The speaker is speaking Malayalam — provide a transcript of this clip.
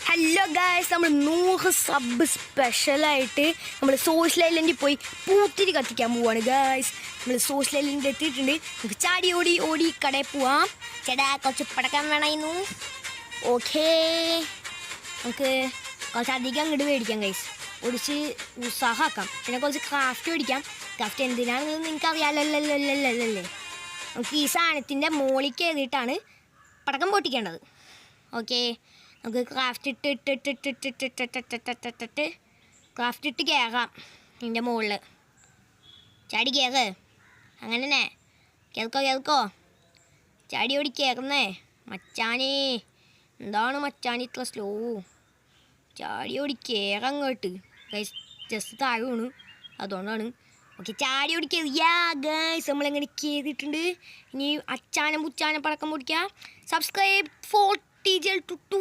ഹലോ ഗായ്സ്, നമ്മൾ 100 സബ് സ്പെഷ്യലായിട്ട് നമ്മൾ സോഷ്യൽ ഐലൻഡിൽ പോയി പൂത്തിരി കത്തിക്കാൻ പോവാണ് ഗായ്സ്. നമ്മൾ സോഷ്യൽ ഐലൻഡിൽ എത്തിയിട്ടുണ്ട്. നമുക്ക് ചാടി ഓടി ഓടി കടയിൽ പോവാം. ചേട്ടാ കുറച്ച് പടക്കം വേണമായിരുന്നു. ഓക്കേ, നമുക്ക് കുറച്ചധികം അങ്ങോട്ട് മേടിക്കാം ഗൈസ്. ഒടിച്ച് ഉത്സാഹമാക്കാം. പിന്നെ കുറച്ച് ക്രാഫ്റ്റ് മേടിക്കാം. ക്രാഫ്റ്റ് എന്തിനാണെന്ന് നിങ്ങൾക്ക് അറിയാമല്ലേ. നമുക്ക് ഈ സാധനത്തിൻ്റെ മുകളിൽ കയറിയിട്ടാണ് പടക്കം പൊട്ടിക്കേണ്ടത്. ഓക്കെ, നമുക്ക് ക്രാഫ്റ്റ് ഇട്ട് കയറാം. ഇതിൻ്റെ മുകളിൽ ചാടി കയറ്. അങ്ങനെ തന്നെ കേൾക്കോ ചാടി ഓടി കയറുന്നേ മച്ചാനേ. എന്താണ് മച്ചാനി ഇത്ര സ്ലോ? ചാടി ഓടി കയറങ്ങോട്ട് ഗൈസ്. ജസ്റ്റ് താഴെ വീണു, അതുകൊണ്ടാണ്. ഓക്കെ, ചാടി ഓടി കയറിയാ ഗൈസ്. നമ്മളെങ്ങനെ കയറിയിട്ടുണ്ട്. ഇനി അച്ചാനം പുച്ചാനം പടക്കം പൊടിക്കുക. Subscribe four TJL22.